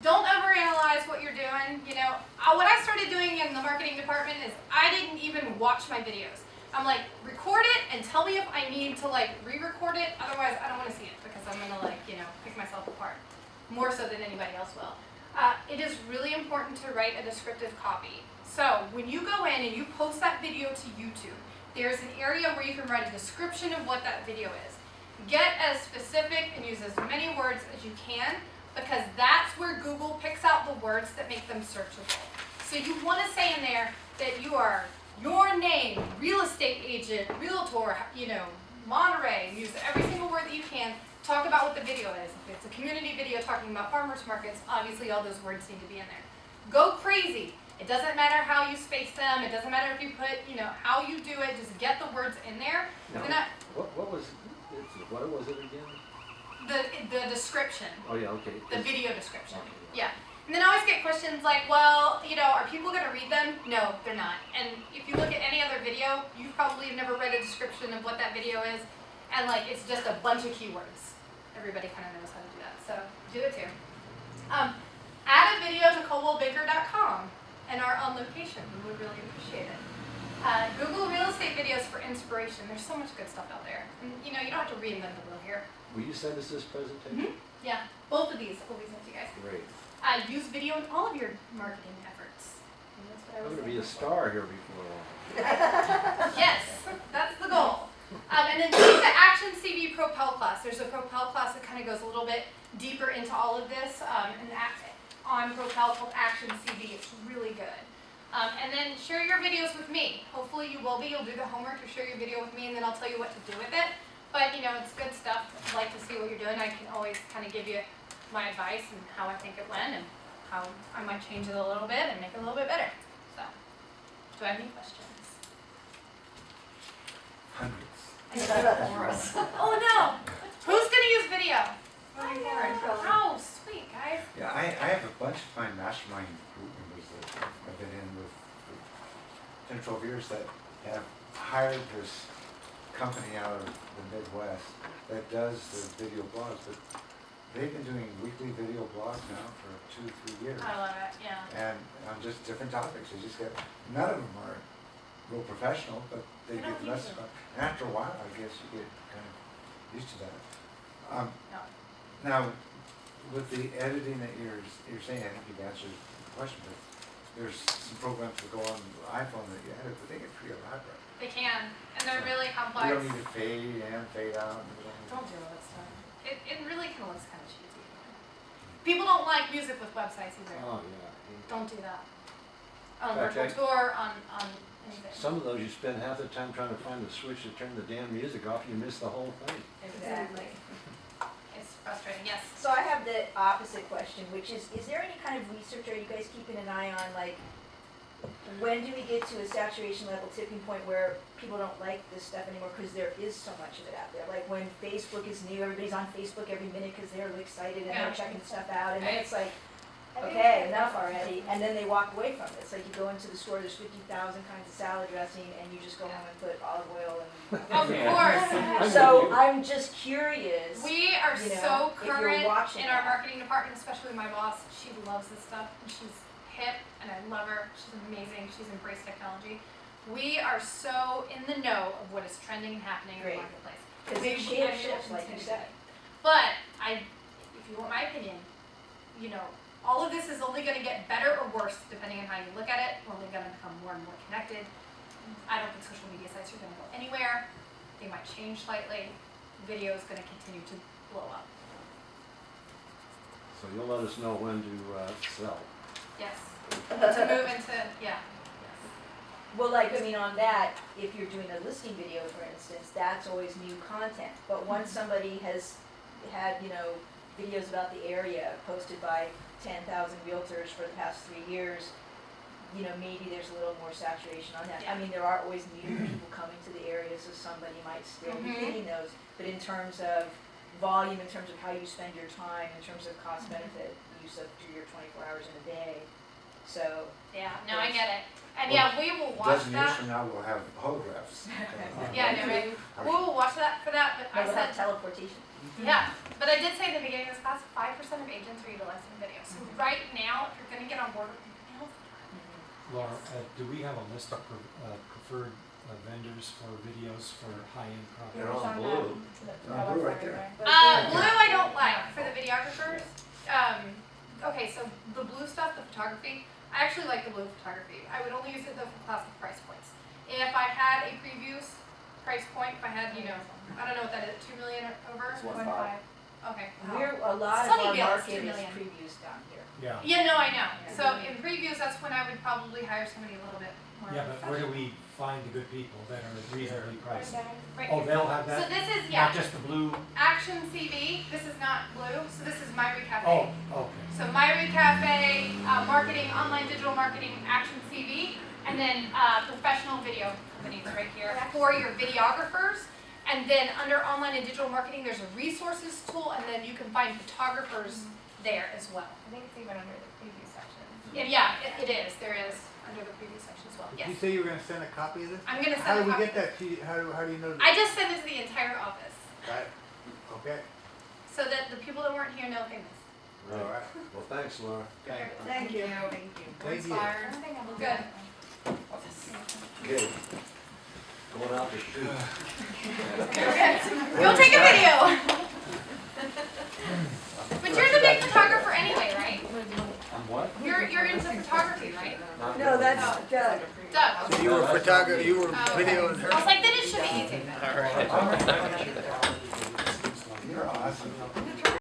Don't overanalyze what you're doing. You know, what I started doing in the marketing department is I didn't even watch my videos. I'm like, record it and tell me if I need to like re-record it. Otherwise, I don't want to see it because I'm gonna like, you know, pick myself apart more so than anybody else will. It is really important to write a descriptive copy. So when you go in and you post that video to YouTube, there's an area where you can write a description of what that video is. Get as specific and use as many words as you can, because that's where Google picks out the words that make them searchable. So you want to say in there that you are your name, real estate agent, realtor, you know, Monterey. Use every single word that you can. Talk about what the video is. If it's a community video talking about farmers markets, obviously all those words need to be in there. Go crazy. It doesn't matter how you space them. It doesn't matter if you put, you know, how you do it. Just get the words in there. No. What was it again? The description. Oh yeah, okay. The video description. Okay. Yeah. And then I always get questions like, well, you know, are people going to read them? No, they're not. And if you look at any other video, you probably have never read a description of what that video is. And like, it's just a bunch of keywords. Everybody kind of knows how to do that. So do it too. Add a video to coldwellbaker.com and our on location. We would really appreciate it. Google real estate videos for inspiration. There's so much good stuff out there. And you know, you don't have to reinvent the wheel here. Will you send us this presentation? Mm-hmm. Yeah, both of these will be sent to you guys. Great. Use video in all of your marketing efforts. And that's what I was I'm going to be a saying. star here before long. Yes, that's the goal. And then take the Action CV Propel class. There's a Propel class that kind of goes a little bit deeper into all of this. On Propel called Action CV. It's really good. And then share your videos with me. Hopefully you will be. You'll do the homework to share your video with me, and then I'll tell you what to do with it. But you know, it's good stuff. I'd like to see what you're doing. I can always kind of give you my advice and how I think it went and how I might change it a little bit and make it a little bit better. So, do I have any questions? Hundreds. Oh no! Who's gonna use video? Oh, sweet guys. Yeah, I have a bunch of my mastermind group members that I've been in with for 10 or 12 years that have hired this company out of the Midwest that does the video blogs, but they've been doing weekly video blogs now for 2 or 3 years. I love it. Yeah. And on just different topics. They just get, none of them are real professional, but they They get don't the message use across. And after a while, I guess you get kind of used to that. No. Now, with the editing that you're saying, I think you've answered the question, but there's some programs that go on the iPhone that you edit, but they get pretty elaborate. They can, and they're really You complex. don't need to fade in, fade out. And Don't do all that stuff. It really kind of looks kind of cheesy. People don't like music with websites either. Oh yeah. Don't do that. On In fact, virtual tour, on anything. Some of those you spend half the time trying to find the switch to turn the damn music off, you miss the whole thing. Exactly. It's frustrating. Yes. So I have the opposite question, which is there any kind of research, are you guys keeping an eye on, like, when do we get to a saturation level tipping point where people don't like this stuff anymore because there is so much of it out there? Like when Facebook is new, everybody's on Facebook every minute because they're excited and Yeah. they're checking stuff out, and then Right. it's like, okay, enough already, and then they walk away from it. It's like you go into the store, there's 50,000 kinds of salad dressing, and you just go home and put olive oil and. Of course. So I'm just curious. We are You know, so if you're current watching in our that. marketing department, especially my boss. She loves this stuff, and she's hip, and I love her. She's amazing. She's embraced technology. We are so in the know of what is trending and happening in the Great. marketplace. Because We- it we- I mean, shifts, we'll like you continue said. to. But if you want my opinion, you know, all of this is only going to get better or worse depending on how you look at it. We're only going to become more and more connected. I don't think social media sites are going to go anywhere. They might change slightly. Video is going to continue to blow up. So you'll let us know when to sell. Yes. To move into, yeah. Well, like, I mean, on that, if you're doing a listing video, for instance, that's always new content. But once somebody has had, you know, videos about the area posted by 10,000 realtors for the past 3 years, you know, maybe there's a little more saturation on that. Yeah. I mean, there are always new people coming to the area, so somebody might still be hitting those. But in terms of volume, in terms of how you spend your time, in terms of cost benefit, use of your 24 hours in a day. So, Yeah, no, I get it. And And yeah, we will A watch dozen years that. from now, we'll have holographs. Yeah, no, right? We will watch that for that, but I We'll have said, teleportation. yeah. But I did say at the beginning of this class, 5% of agents are utilizing video. So right now, if you're gonna get on board with emails, Laura, do we have a list of preferred vendors for videos for high-end They're properties? on blue. Blue right there. blue I don't like for the videographers. Okay, so the blue stuff, the photography, I actually like the blue photography. I would only use it though for classic price points. If I had a previews price point, if I had, you know, I don't know what that is, 2 million or over? 1.5. Okay. A lot of our Sunnyvale is market 2 is million. previews down here. Yeah, Yeah, no, I know. Yeah. So in previews, that's when I would probably hire somebody a little bit more. yeah, but where do we find the good people that are reasonably priced? Right Oh, here. they'll have So that? this is, Not yeah, just the blue? Action CV. This is not blue. So this is Myri Cafe. Oh, okay. So Myri Cafe, marketing, online digital marketing, Action CV, and then professional video companies right here for your videographers. And then under online and digital marketing, there's a resources tool, and then you can find photographers there as well. I think it's even under the preview section. And yeah, it is. There is under the preview section as well. Did you Yes. say you were gonna send a copy of this? I'm gonna How send do a we copy. get that to you, how do you know? I just sent it to the entire office Got it. Okay, so that the people that weren't here know they missed. all right. Well, thanks, Laura. Thank you. Thank you. I don't think I'm Good. Okay. Going out to shoot. Go take a video. But you're the big photographer anyway, right? I'm what? You're into photography, right? No, that's Doug. Doug. So you were photographer, you were Oh, videoing I her? was like, then it should be easy then. You're awesome.